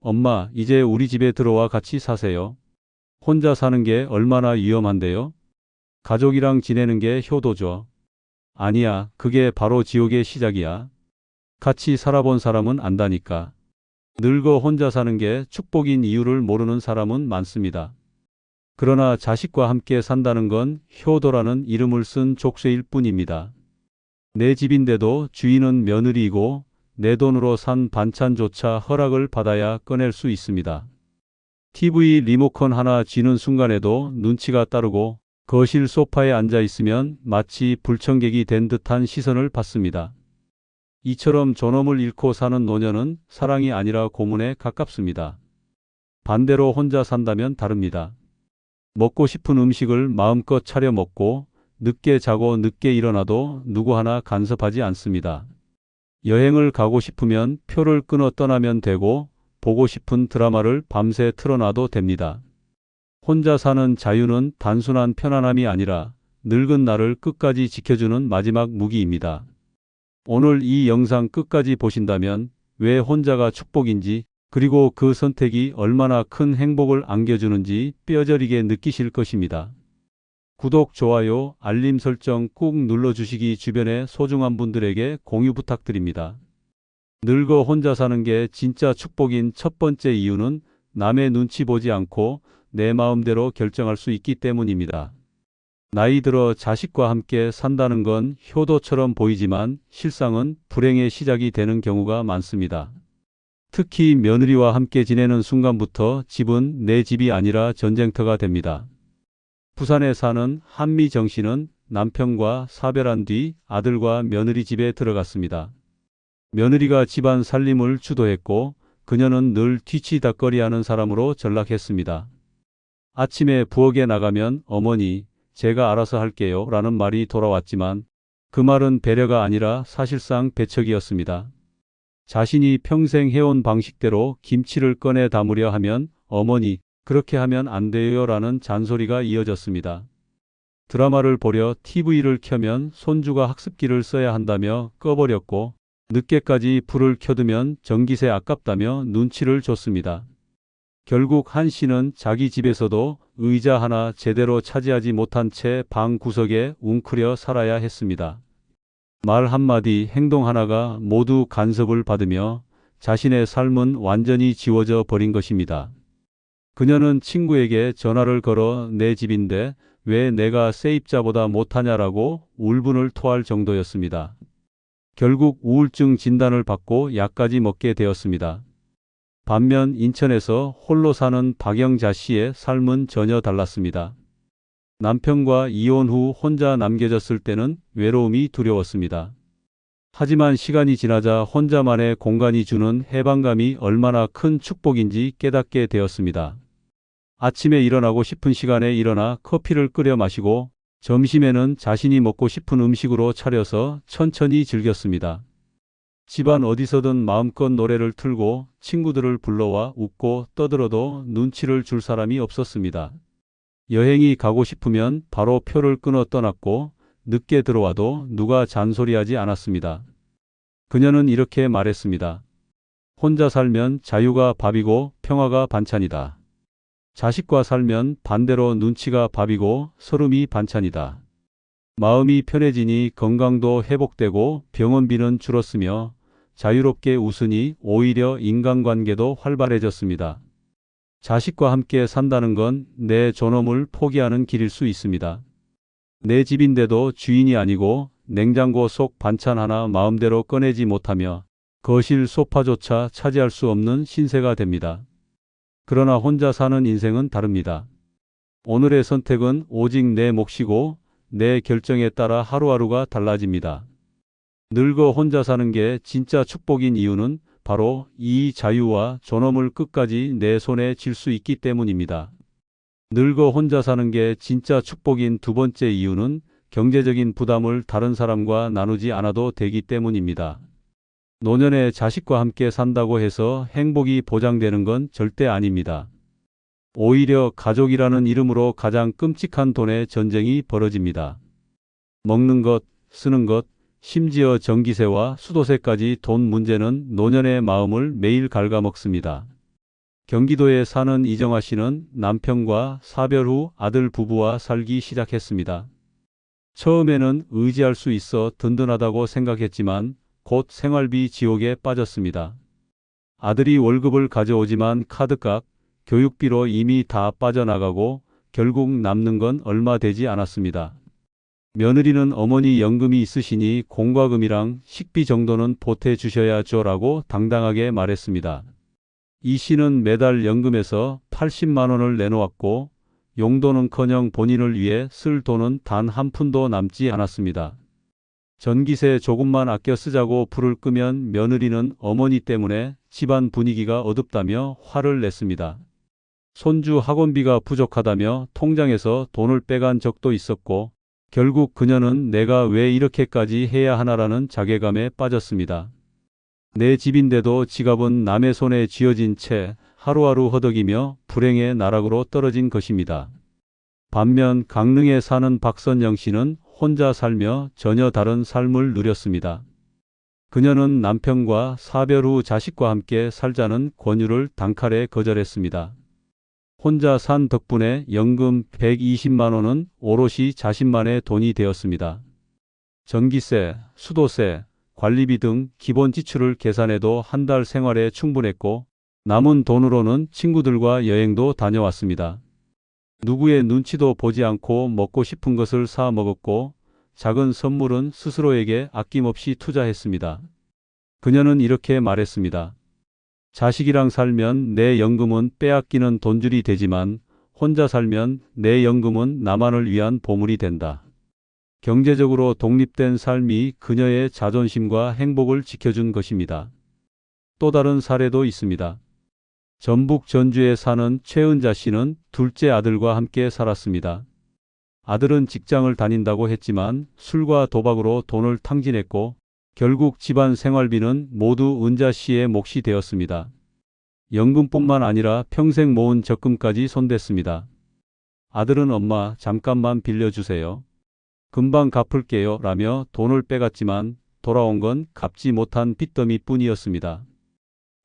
엄마, 이제 우리 집에 들어와 같이 사세요. 혼자 사는 게 얼마나 위험한데요? 가족이랑 지내는 게 효도죠. 아니야, 그게 바로 지옥의 시작이야. 같이 살아본 사람은 안다니까. 늙어 혼자 사는 게 축복인 이유를 모르는 사람은 많습니다. 그러나 자식과 함께 산다는 건 효도라는 이름을 쓴 족쇄일 뿐입니다. 내 집인데도 주인은 며느리이고 내 돈으로 산 반찬조차 허락을 받아야 꺼낼 수 있습니다. TV 리모컨 하나 쥐는 순간에도 눈치가 따르고 거실 소파에 앉아 있으면 마치 불청객이 된 듯한 시선을 받습니다. 이처럼 존엄을 잃고 사는 노년은 사랑이 아니라 고문에 가깝습니다. 반대로 혼자 산다면 다릅니다. 먹고 싶은 음식을 마음껏 차려 먹고 늦게 자고 늦게 일어나도 누구 하나 간섭하지 않습니다. 여행을 가고 싶으면 표를 끊어 떠나면 되고 보고 싶은 드라마를 밤새 틀어놔도 됩니다. 혼자 사는 자유는 단순한 편안함이 아니라 늙은 나를 끝까지 지켜주는 마지막 무기입니다. 오늘 이 영상 끝까지 보신다면 왜 혼자가 축복인지 그리고 그 선택이 얼마나 큰 행복을 안겨주는지 뼈저리게 느끼실 것입니다. 구독, 좋아요, 알림 설정 꾹 눌러주시기 주변의 소중한 분들에게 공유 부탁드립니다. 늙어 혼자 사는 게 진짜 축복인 첫 번째 이유는 남의 눈치 보지 않고 내 마음대로 결정할 수 있기 때문입니다. 나이 들어 자식과 함께 산다는 건 효도처럼 보이지만 실상은 불행의 시작이 되는 경우가 많습니다. 특히 며느리와 함께 지내는 순간부터 집은 내 집이 아니라 전쟁터가 됩니다. 부산에 사는 한미정 씨는 남편과 사별한 뒤 아들과 며느리 집에 들어갔습니다. 며느리가 집안 살림을 주도했고 그녀는 늘 뒤치다꺼리하는 사람으로 전락했습니다. 아침에 부엌에 나가면 어머니, 제가 알아서 할게요 라는 말이 돌아왔지만 그 말은 배려가 아니라 사실상 배척이었습니다. 자신이 평생 해온 방식대로 김치를 꺼내 담으려 하면 어머니, 그렇게 하면 안 돼요 라는 잔소리가 이어졌습니다. 드라마를 보려 TV를 켜면 손주가 학습기를 써야 한다며 꺼버렸고 늦게까지 불을 켜두면 전기세 아깝다며 눈치를 줬습니다. 결국 한 씨는 자기 집에서도 의자 하나 제대로 차지하지 못한 채 방 구석에 웅크려 살아야 했습니다. 말 한마디, 행동 하나가 모두 간섭을 받으며 자신의 삶은 완전히 지워져 버린 것입니다. 그녀는 친구에게 전화를 걸어 내 집인데 왜 내가 세입자보다 못하냐라고 울분을 토할 정도였습니다. 결국 우울증 진단을 받고 약까지 먹게 되었습니다. 반면 인천에서 홀로 사는 박영자 씨의 삶은 전혀 달랐습니다. 남편과 이혼 후 혼자 남겨졌을 때는 외로움이 두려웠습니다. 하지만 시간이 지나자 혼자만의 공간이 주는 해방감이 얼마나 큰 축복인지 깨닫게 되었습니다. 아침에 일어나고 싶은 시간에 일어나 커피를 끓여 마시고 점심에는 자신이 먹고 싶은 음식으로 차려서 천천히 즐겼습니다. 집안 어디서든 마음껏 노래를 틀고 친구들을 불러와 웃고 떠들어도 눈치를 줄 사람이 없었습니다. 여행이 가고 싶으면 바로 표를 끊어 떠났고 늦게 들어와도 누가 잔소리하지 않았습니다. 그녀는 이렇게 말했습니다. 혼자 살면 자유가 밥이고 평화가 반찬이다. 자식과 살면 반대로 눈치가 밥이고 서름이 반찬이다. 마음이 편해지니 건강도 회복되고 병원비는 줄었으며 자유롭게 웃으니 오히려 인간관계도 활발해졌습니다. 자식과 함께 산다는 건 내 존엄을 포기하는 길일 수 있습니다. 내 집인데도 주인이 아니고 냉장고 속 반찬 하나 마음대로 꺼내지 못하며 거실 소파조차 차지할 수 없는 신세가 됩니다. 그러나 혼자 사는 인생은 다릅니다. 오늘의 선택은 오직 내 몫이고 내 결정에 따라 하루하루가 달라집니다. 늙어 혼자 사는 게 진짜 축복인 이유는 바로 이 자유와 존엄을 끝까지 내 손에 쥘 수 있기 때문입니다. 늙어 혼자 사는 게 진짜 축복인 두 번째 이유는 경제적인 부담을 다른 사람과 나누지 않아도 되기 때문입니다. 노년에 자식과 함께 산다고 해서 행복이 보장되는 건 절대 아닙니다. 오히려 가족이라는 이름으로 가장 끔찍한 돈의 전쟁이 벌어집니다. 먹는 것, 쓰는 것, 심지어 전기세와 수도세까지 돈 문제는 노년의 마음을 매일 갉아먹습니다. 경기도에 사는 이정아 씨는 남편과 사별 후 아들 부부와 살기 시작했습니다. 처음에는 의지할 수 있어 든든하다고 생각했지만 곧 생활비 지옥에 빠졌습니다. 아들이 월급을 가져오지만 카드값, 교육비로 이미 다 빠져나가고 결국 남는 건 얼마 되지 않았습니다. 며느리는 어머니 연금이 있으시니 공과금이랑 식비 정도는 보태주셔야죠 라고 당당하게 말했습니다. 이 씨는 매달 연금에서 80만 원을 내놓았고 용돈은커녕 본인을 위해 쓸 돈은 단 한 푼도 남지 않았습니다. 전기세 조금만 아껴 쓰자고 불을 끄면 며느리는 어머니 때문에 집안 분위기가 어둡다며 화를 냈습니다. 손주 학원비가 부족하다며 통장에서 돈을 빼간 적도 있었고 결국 그녀는 내가 왜 이렇게까지 해야 하나라는 자괴감에 빠졌습니다. 내 집인데도 지갑은 남의 손에 쥐어진 채 하루하루 허덕이며 불행의 나락으로 떨어진 것입니다. 반면 강릉에 사는 박선영 씨는 혼자 살며 전혀 다른 삶을 누렸습니다. 그녀는 남편과 사별 후 자식과 함께 살자는 권유를 단칼에 거절했습니다. 혼자 산 덕분에 연금 120만 원은 오롯이 자신만의 돈이 되었습니다. 전기세, 수도세, 관리비 등 기본 지출을 계산해도 한 달 생활에 충분했고 남은 돈으로는 친구들과 여행도 다녀왔습니다. 누구의 눈치도 보지 않고 먹고 싶은 것을 사 먹었고 작은 선물은 스스로에게 아낌없이 투자했습니다. 그녀는 이렇게 말했습니다. 자식이랑 살면 내 연금은 빼앗기는 돈줄이 되지만 혼자 살면 내 연금은 나만을 위한 보물이 된다. 경제적으로 독립된 삶이 그녀의 자존심과 행복을 지켜준 것입니다. 또 다른 사례도 있습니다. 전북 전주에 사는 최은자 씨는 둘째 아들과 함께 살았습니다. 아들은 직장을 다닌다고 했지만 술과 도박으로 돈을 탕진했고 결국 집안 생활비는 모두 은자 씨의 몫이 되었습니다. 연금뿐만 아니라 평생 모은 적금까지 손댔습니다. 아들은 엄마 잠깐만 빌려주세요. 금방 갚을게요 라며 돈을 빼갔지만 돌아온 건 갚지 못한 빚더미 뿐이었습니다.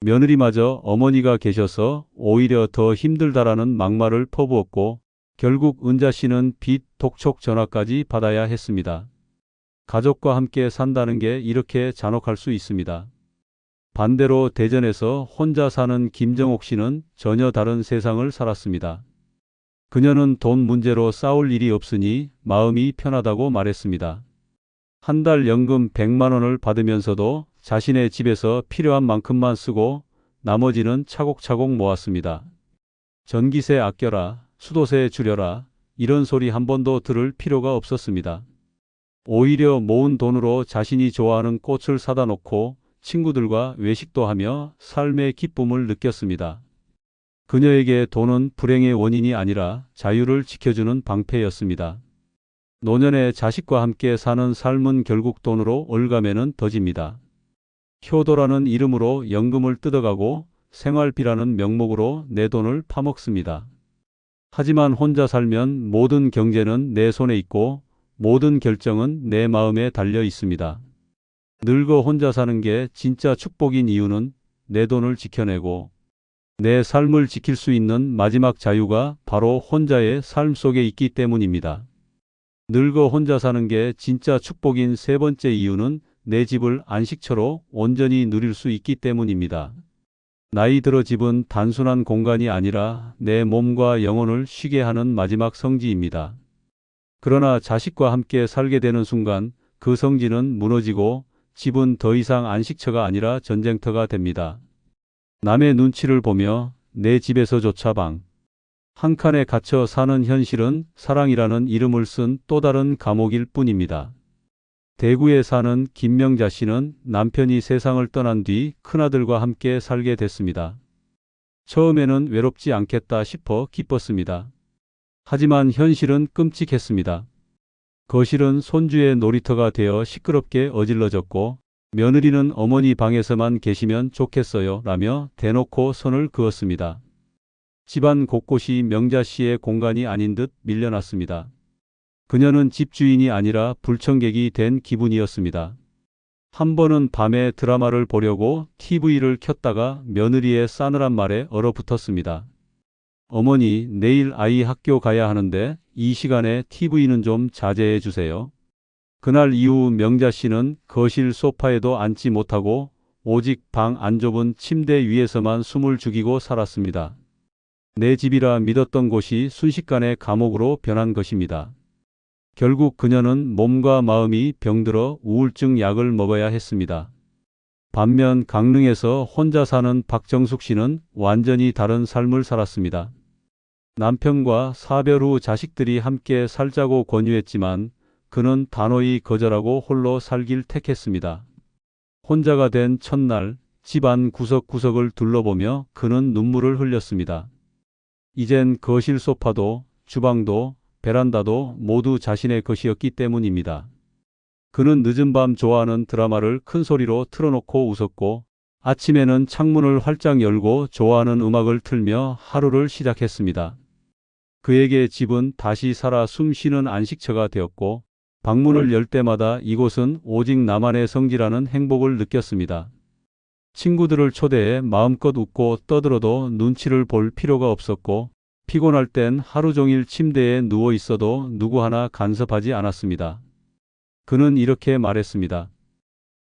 며느리마저 어머니가 계셔서 오히려 더 힘들다라는 막말을 퍼부었고 결국 은자 씨는 빚 독촉 전화까지 받아야 했습니다. 가족과 함께 산다는 게 이렇게 잔혹할 수 있습니다. 반대로 대전에서 혼자 사는 김정옥 씨는 전혀 다른 세상을 살았습니다. 그녀는 돈 문제로 싸울 일이 없으니 마음이 편하다고 말했습니다. 한 달 연금 100만 원을 받으면서도 자신의 집에서 필요한 만큼만 쓰고 나머지는 차곡차곡 모았습니다. 전기세 아껴라, 수도세 줄여라 이런 소리 한 번도 들을 필요가 없었습니다. 오히려 모은 돈으로 자신이 좋아하는 꽃을 사다 놓고 친구들과 외식도 하며 삶의 기쁨을 느꼈습니다. 그녀에게 돈은 불행의 원인이 아니라 자유를 지켜주는 방패였습니다. 노년에 자식과 함께 사는 삶은 결국 돈으로 올가매는 덫입니다. 효도라는 이름으로 연금을 뜯어가고 생활비라는 명목으로 내 돈을 파먹습니다. 하지만 혼자 살면 모든 경제는 내 손에 있고 모든 결정은 내 마음에 달려 있습니다. 늙어 혼자 사는 게 진짜 축복인 이유는 내 돈을 지켜내고 내 삶을 지킬 수 있는 마지막 자유가 바로 혼자의 삶 속에 있기 때문입니다. 늙어 혼자 사는 게 진짜 축복인 세 번째 이유는 내 집을 안식처로 온전히 누릴 수 있기 때문입니다. 나이 들어 집은 단순한 공간이 아니라 내 몸과 영혼을 쉬게 하는 마지막 성지입니다. 그러나 자식과 함께 살게 되는 순간 그 성지는 무너지고 집은 더 이상 안식처가 아니라 전쟁터가 됩니다. 남의 눈치를 보며 내 집에서조차 방 한 칸에 갇혀 사는 현실은 사랑이라는 이름을 쓴 또 다른 감옥일 뿐입니다. 대구에 사는 김명자 씨는 남편이 세상을 떠난 뒤 큰아들과 함께 살게 됐습니다. 처음에는 외롭지 않겠다 싶어 기뻤습니다. 하지만 현실은 끔찍했습니다. 거실은 손주의 놀이터가 되어 시끄럽게 어질러졌고 며느리는 어머니 방에서만 계시면 좋겠어요 라며 대놓고 선을 그었습니다. 집안 곳곳이 명자 씨의 공간이 아닌 듯 밀려났습니다. 그녀는 집주인이 아니라 불청객이 된 기분이었습니다. 한 번은 밤에 드라마를 보려고 TV를 켰다가 며느리의 싸늘한 말에 얼어붙었습니다. 어머니, 내일 아이 학교 가야 하는데 이 시간에 TV는 좀 자제해 주세요. 그날 이후 명자 씨는 거실 소파에도 앉지 못하고 오직 방 안좁은 침대 위에서만 숨을 죽이고 살았습니다. 내 집이라 믿었던 곳이 순식간에 감옥으로 변한 것입니다. 결국 그녀는 몸과 마음이 병들어 우울증 약을 먹어야 했습니다. 반면 강릉에서 혼자 사는 박정숙 씨는 완전히 다른 삶을 살았습니다. 남편과 사별 후 자식들이 함께 살자고 권유했지만 그는 단호히 거절하고 홀로 살길 택했습니다. 혼자가 된 첫날 집안 구석구석을 둘러보며 그는 눈물을 흘렸습니다. 이젠 거실 소파도 주방도 베란다도 모두 자신의 것이었기 때문입니다. 그는 늦은 밤 좋아하는 드라마를 큰 소리로 틀어놓고 웃었고 아침에는 창문을 활짝 열고 좋아하는 음악을 틀며 하루를 시작했습니다. 그에게 집은 다시 살아 숨쉬는 안식처가 되었고 방문을 열 때마다 이곳은 오직 나만의 성지라는 행복을 느꼈습니다. 친구들을 초대해 마음껏 웃고 떠들어도 눈치를 볼 필요가 없었고 피곤할 땐 하루 종일 침대에 누워 있어도 누구 하나 간섭하지 않았습니다. 그는 이렇게 말했습니다.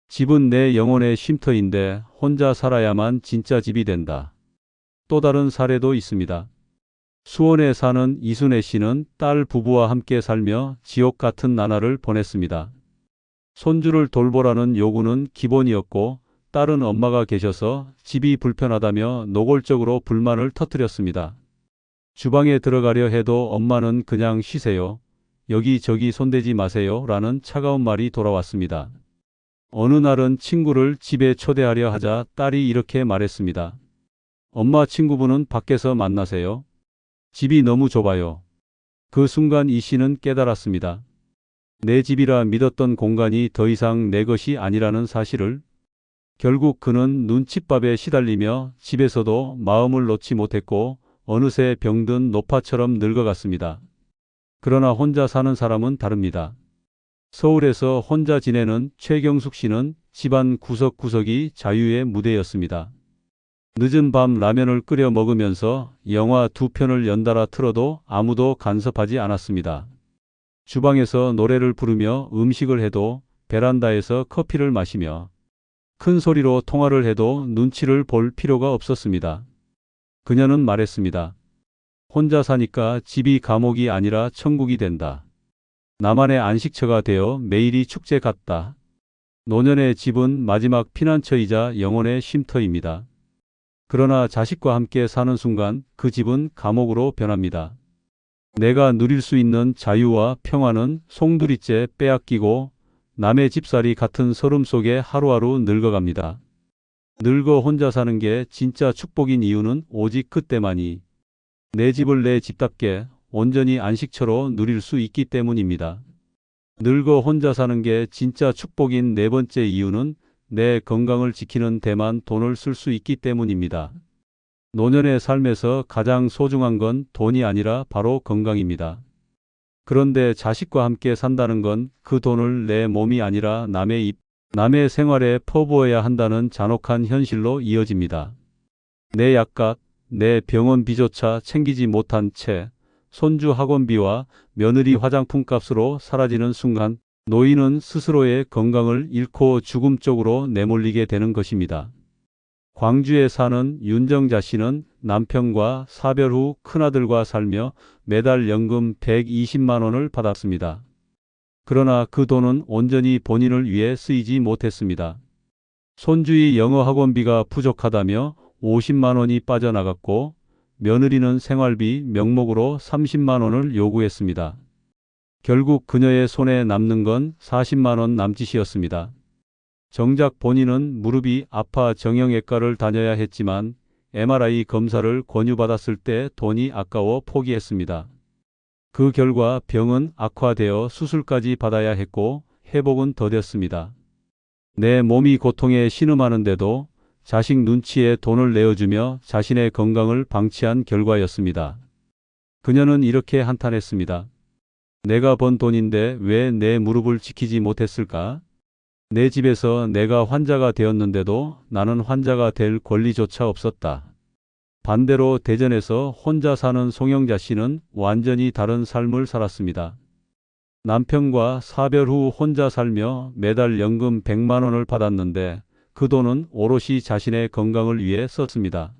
집은 내 영혼의 쉼터인데 혼자 살아야만 진짜 집이 된다. 또 다른 사례도 있습니다. 수원에 사는 이순애 씨는 딸 부부와 함께 살며 지옥 같은 나날을 보냈습니다. 손주를 돌보라는 요구는 기본이었고 딸은 엄마가 계셔서 집이 불편하다며 노골적으로 불만을 터뜨렸습니다. 주방에 들어가려 해도 엄마는 그냥 쉬세요. 여기저기 손대지 마세요. 라는 차가운 말이 돌아왔습니다. 어느 날은 친구를 집에 초대하려 하자 딸이 이렇게 말했습니다. 엄마, 친구분은 밖에서 만나세요. 집이 너무 좁아요. 그 순간 이 씨는 깨달았습니다. 내 집이라 믿었던 공간이 더 이상 내 것이 아니라는 사실을. 결국 그는 눈칫밥에 시달리며 집에서도 마음을 놓지 못했고 어느새 병든 노파처럼 늙어갔습니다. 그러나 혼자 사는 사람은 다릅니다. 서울에서 혼자 지내는 최경숙 씨는 집안 구석구석이 자유의 무대였습니다. 늦은 밤 라면을 끓여 먹으면서 영화 2편을 연달아 틀어도 아무도 간섭하지 않았습니다. 주방에서 노래를 부르며 음식을 해도 베란다에서 커피를 마시며 큰 소리로 통화를 해도 눈치를 볼 필요가 없었습니다. 그녀는 말했습니다. 혼자 사니까 집이 감옥이 아니라 천국이 된다. 나만의 안식처가 되어 매일이 축제 같다. 노년의 집은 마지막 피난처이자 영혼의 쉼터입니다. 그러나 자식과 함께 사는 순간 그 집은 감옥으로 변합니다. 내가 누릴 수 있는 자유와 평화는 송두리째 빼앗기고 남의 집살이 같은 서름 속에 하루하루 늙어갑니다. 늙어 혼자 사는 게 진짜 축복인 이유는 오직 그때만이 내 집을 내 집답게 온전히 안식처로 누릴 수 있기 때문입니다. 늙어 혼자 사는 게 진짜 축복인 네 번째 이유는 내 건강을 지키는 데만 돈을 쓸 수 있기 때문입니다. 노년의 삶에서 가장 소중한 건 돈이 아니라 바로 건강입니다. 그런데 자식과 함께 산다는 건 그 돈을 내 몸이 아니라 남의 생활에 퍼부어야 한다는 잔혹한 현실로 이어집니다. 내 약값, 내 병원비조차 챙기지 못한 채 손주 학원비와 며느리 화장품 값으로 사라지는 순간 노인은 스스로의 건강을 잃고 죽음 쪽으로 내몰리게 되는 것입니다. 광주에 사는 윤정자 씨는 남편과 사별 후 큰아들과 살며 매달 연금 120만 원을 받았습니다. 그러나 그 돈은 온전히 본인을 위해 쓰이지 못했습니다. 손주의 영어 학원비가 부족하다며 50만 원이 빠져나갔고 며느리는 생활비 명목으로 30만 원을 요구했습니다. 결국 그녀의 손에 남는 건 40만 원 남짓이었습니다. 정작 본인은 무릎이 아파 정형외과를 다녀야 했지만 MRI 검사를 권유받았을 때 돈이 아까워 포기했습니다. 그 결과 병은 악화되어 수술까지 받아야 했고 회복은 더뎠습니다. 내 몸이 고통에 신음하는데도 자식 눈치에 돈을 내어주며 자신의 건강을 방치한 결과였습니다. 그녀는 이렇게 한탄했습니다. 내가 번 돈인데 왜 내 무릎을 지키지 못했을까? 내 집에서 내가 환자가 되었는데도 나는 환자가 될 권리조차 없었다. 반대로 대전에서 혼자 사는 송영자 씨는 완전히 다른 삶을 살았습니다. 남편과 사별 후 혼자 살며 매달 연금 100만 원을 받았는데 그 돈은 오롯이 자신의 건강을 위해 썼습니다.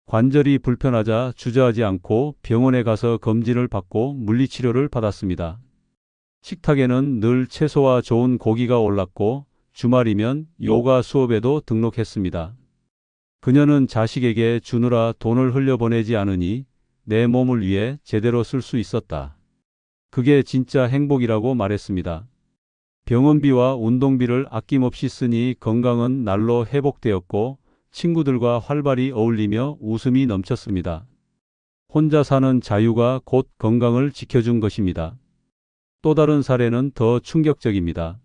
관절이 불편하자 주저하지 않고 병원에 가서 검진을 받고 물리치료를 받았습니다. 식탁에는 늘 채소와 좋은 고기가 올랐고 주말이면 요가 수업에도 등록했습니다. 그녀는 자식에게 주느라 돈을 흘려보내지 않으니 내 몸을 위해 제대로 쓸 수 있었다. 그게 진짜 행복이라고 말했습니다. 병원비와 운동비를 아낌없이 쓰니 건강은 날로 회복되었고 친구들과 활발히 어울리며 웃음이 넘쳤습니다. 혼자 사는 자유가 곧 건강을 지켜준 것입니다. 또 다른 사례는 더 충격적입니다.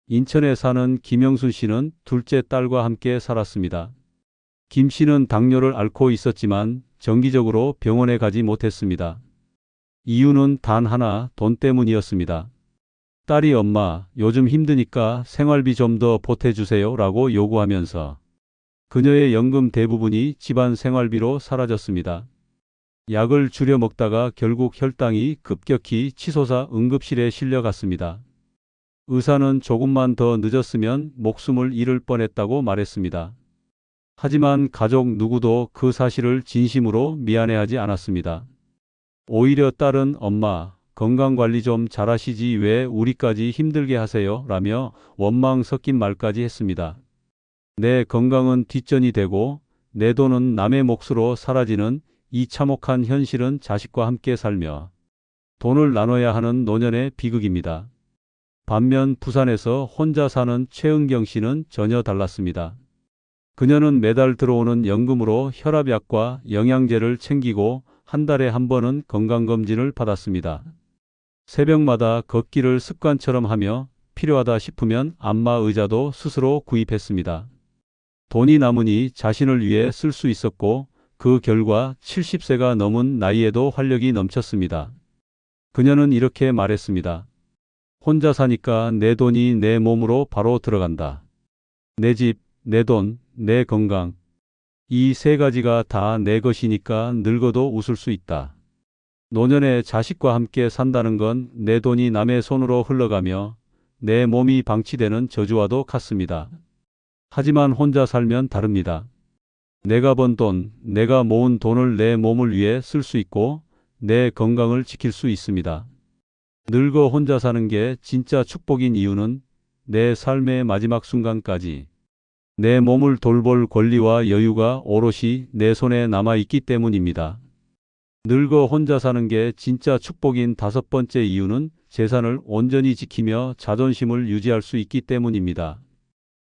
인천에 사는 김영순 씨는 둘째 딸과 함께 살았습니다. 김 씨는 당뇨를 앓고 있었지만 정기적으로 병원에 가지 못했습니다. 이유는 단 하나, 돈 때문이었습니다. 딸이 엄마, 요즘 힘드니까 생활비 좀 더 보태주세요 라고 요구하면서 그녀의 연금 대부분이 집안 생활비로 사라졌습니다. 약을 줄여 먹다가 결국 혈당이 급격히 치솟아 응급실에 실려갔습니다. 의사는 조금만 더 늦었으면 목숨을 잃을 뻔했다고 말했습니다. 하지만 가족 누구도 그 사실을 진심으로 미안해하지 않았습니다. 오히려 딸은 엄마, 건강관리 좀 잘하시지 왜 우리까지 힘들게 하세요? 라며 원망 섞인 말까지 했습니다. 내 건강은 뒷전이 되고 내 돈은 남의 몫으로 사라지는 이 참혹한 현실은 자식과 함께 살며 돈을 나눠야 하는 노년의 비극입니다. 반면 부산에서 혼자 사는 최은경 씨는 전혀 달랐습니다. 그녀는 매달 들어오는 연금으로 혈압약과 영양제를 챙기고 한 달에 한 번은 건강검진을 받았습니다. 새벽마다 걷기를 습관처럼 하며 필요하다 싶으면 안마 의자도 스스로 구입했습니다. 돈이 남으니 자신을 위해 쓸 수 있었고 그 결과 70세가 넘은 나이에도 활력이 넘쳤습니다. 그녀는 이렇게 말했습니다. 혼자 사니까 내 돈이 내 몸으로 바로 들어간다. 내 집, 내 돈, 내 건강. 이 세 가지가 다 내 것이니까 늙어도 웃을 수 있다. 노년에 자식과 함께 산다는 건 내 돈이 남의 손으로 흘러가며 내 몸이 방치되는 저주와도 같습니다. 하지만 혼자 살면 다릅니다. 내가 번 돈, 내가 모은 돈을 내 몸을 위해 쓸 수 있고 내 건강을 지킬 수 있습니다. 늙어 혼자 사는 게 진짜 축복인 이유는 내 삶의 마지막 순간까지 내 몸을 돌볼 권리와 여유가 오롯이 내 손에 남아있기 때문입니다. 늙어 혼자 사는 게 진짜 축복인 다섯 번째 이유는 재산을 온전히 지키며 자존심을 유지할 수 있기 때문입니다.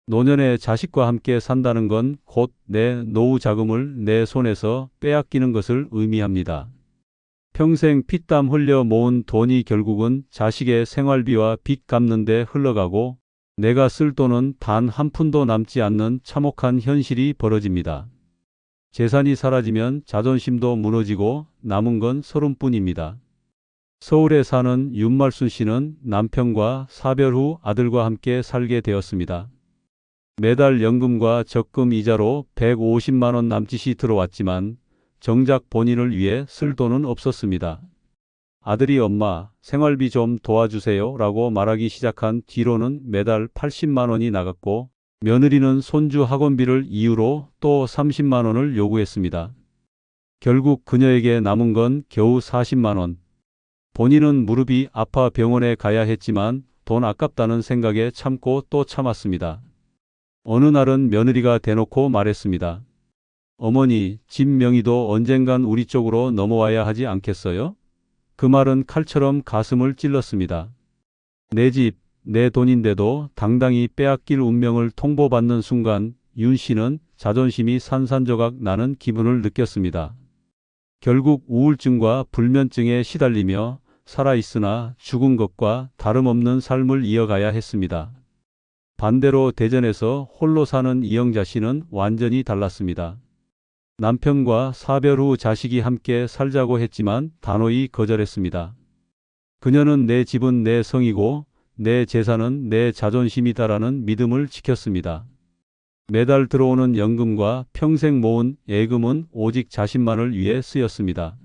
노년에 자식과 함께 산다는 건 곧 내 노후 자금을 내 손에서 빼앗기는 것을 의미합니다. 평생 피땀 흘려 모은 돈이 결국은 자식의 생활비와 빚 갚는 데 흘러가고 내가 쓸 돈은 단 한 푼도 남지 않는 참혹한 현실이 벌어집니다. 재산이 사라지면 자존심도 무너지고 남은 건 서름뿐입니다. 서울에 사는 윤말순 씨는 남편과 사별 후 아들과 함께 살게 되었습니다. 매달 연금과 적금 이자로 150만 원 남짓이 들어왔지만 정작 본인을 위해 쓸 돈은 없었습니다. 아들이 엄마, 생활비 좀 도와주세요 라고 말하기 시작한 뒤로는 매달 80만 원이 나갔고 며느리는 손주 학원비를 이유로 또 30만 원을 요구했습니다. 결국 그녀에게 남은 건 겨우 40만 원. 본인은 무릎이 아파 병원에 가야 했지만 돈 아깝다는 생각에 참고 또 참았습니다. 어느 날은 며느리가 대놓고 말했습니다. 어머니, 집 명의도 언젠간 우리 쪽으로 넘어와야 하지 않겠어요? 그 말은 칼처럼 가슴을 찔렀습니다. 내 집, 내 돈인데도 당당히 빼앗길 운명을 통보받는 순간 윤 씨는 자존심이 산산조각 나는 기분을 느꼈습니다. 결국 우울증과 불면증에 시달리며 살아있으나 죽은 것과 다름없는 삶을 이어가야 했습니다. 반대로 대전에서 홀로 사는 이영자 씨는 완전히 달랐습니다. 남편과 사별 후 자식이 함께 살자고 했지만 단호히 거절했습니다. 그녀는 내 집은 내 성이고 내 재산은 내 자존심이다라는 믿음을 지켰습니다. 매달 들어오는 연금과 평생 모은 예금은 오직 자신만을 위해 쓰였습니다.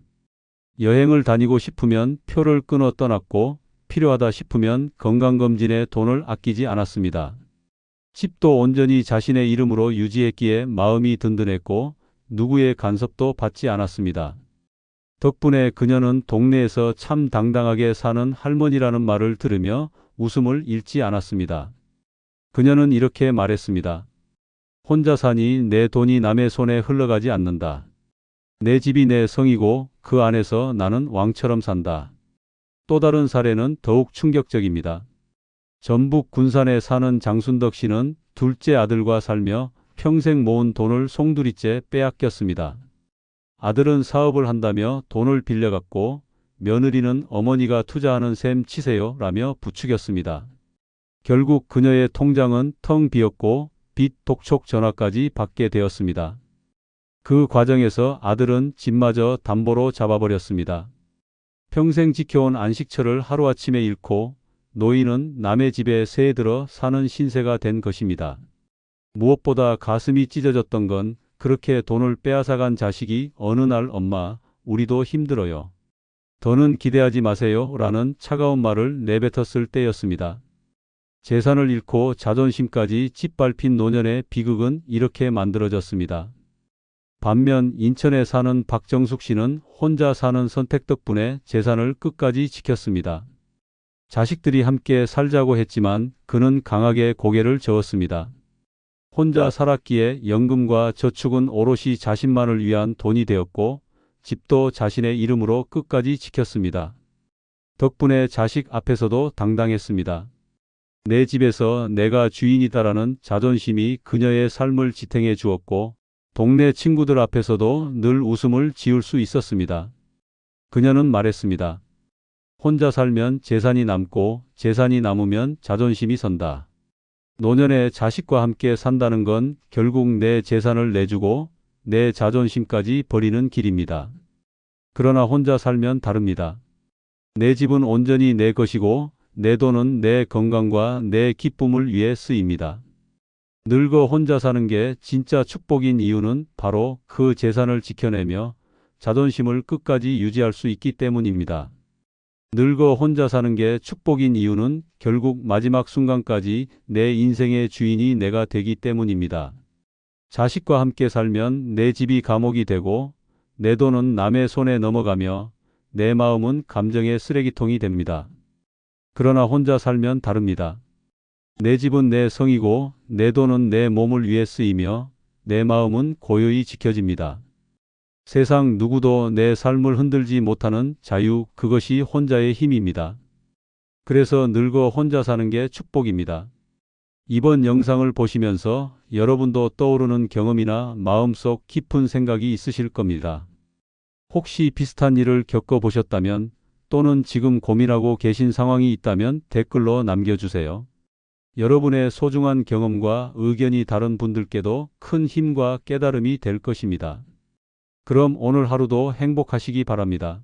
여행을 다니고 싶으면 표를 끊어 떠났고 필요하다 싶으면 건강검진에 돈을 아끼지 않았습니다. 집도 온전히 자신의 이름으로 유지했기에 마음이 든든했고 누구의 간섭도 받지 않았습니다. 덕분에 그녀는 동네에서 참 당당하게 사는 할머니라는 말을 들으며 웃음을 잃지 않았습니다. 그녀는 이렇게 말했습니다. 혼자 사니 내 돈이 남의 손에 흘러가지 않는다. 내 집이 내 성이고 그 안에서 나는 왕처럼 산다. 또 다른 사례는 더욱 충격적입니다. 전북 군산에 사는 장순덕 씨는 둘째 아들과 살며 평생 모은 돈을 송두리째 빼앗겼습니다. 아들은 사업을 한다며 돈을 빌려갔고 며느리는 어머니가 투자하는 셈 치세요 라며 부추겼습니다. 결국 그녀의 통장은 텅 비었고 빚 독촉 전화까지 받게 되었습니다. 그 과정에서 아들은 집마저 담보로 잡아버렸습니다. 평생 지켜온 안식처를 하루아침에 잃고 노인은 남의 집에 새에 들어 사는 신세가 된 것입니다. 무엇보다 가슴이 찢어졌던 건 그렇게 돈을 빼앗아간 자식이 어느 날 엄마, 우리도 힘들어요. 더는 기대하지 마세요 라는 차가운 말을 내뱉었을 때였습니다. 재산을 잃고 자존심까지 짓밟힌 노년의 비극은 이렇게 만들어졌습니다. 반면 인천에 사는 박정숙 씨는 혼자 사는 선택 덕분에 재산을 끝까지 지켰습니다. 자식들이 함께 살자고 했지만 그는 강하게 고개를 저었습니다. 혼자 살았기에 연금과 저축은 오롯이 자신만을 위한 돈이 되었고 집도 자신의 이름으로 끝까지 지켰습니다. 덕분에 자식 앞에서도 당당했습니다. 내 집에서 내가 주인이다라는 자존심이 그녀의 삶을 지탱해 주었고 동네 친구들 앞에서도 늘 웃음을 지을 수 있었습니다. 그녀는 말했습니다. 혼자 살면 재산이 남고 재산이 남으면 자존심이 선다. 노년에 자식과 함께 산다는 건 결국 내 재산을 내주고 내 자존심까지 버리는 길입니다. 그러나 혼자 살면 다릅니다. 내 집은 온전히 내 것이고 내 돈은 내 건강과 내 기쁨을 위해 쓰입니다. 늙어 혼자 사는 게 진짜 축복인 이유는 바로 그 재산을 지켜내며 자존심을 끝까지 유지할 수 있기 때문입니다. 늙어 혼자 사는 게 축복인 이유는 결국 마지막 순간까지 내 인생의 주인이 내가 되기 때문입니다. 자식과 함께 살면 내 집이 감옥이 되고 내 돈은 남의 손에 넘어가며 내 마음은 감정의 쓰레기통이 됩니다. 그러나 혼자 살면 다릅니다. 내 집은 내 성이고 내 돈은 내 몸을 위해 쓰이며 내 마음은 고요히 지켜집니다. 세상 누구도 내 삶을 흔들지 못하는 자유, 그것이 혼자의 힘입니다. 그래서 늙어 혼자 사는 게 축복입니다. 이번 영상을 보시면서 여러분도 떠오르는 경험이나 마음속 깊은 생각이 있으실 겁니다. 혹시 비슷한 일을 겪어보셨다면 또는 지금 고민하고 계신 상황이 있다면 댓글로 남겨주세요. 여러분의 소중한 경험과 의견이 다른 분들께도 큰 힘과 깨달음이 될 것입니다. 그럼 오늘 하루도 행복하시기 바랍니다.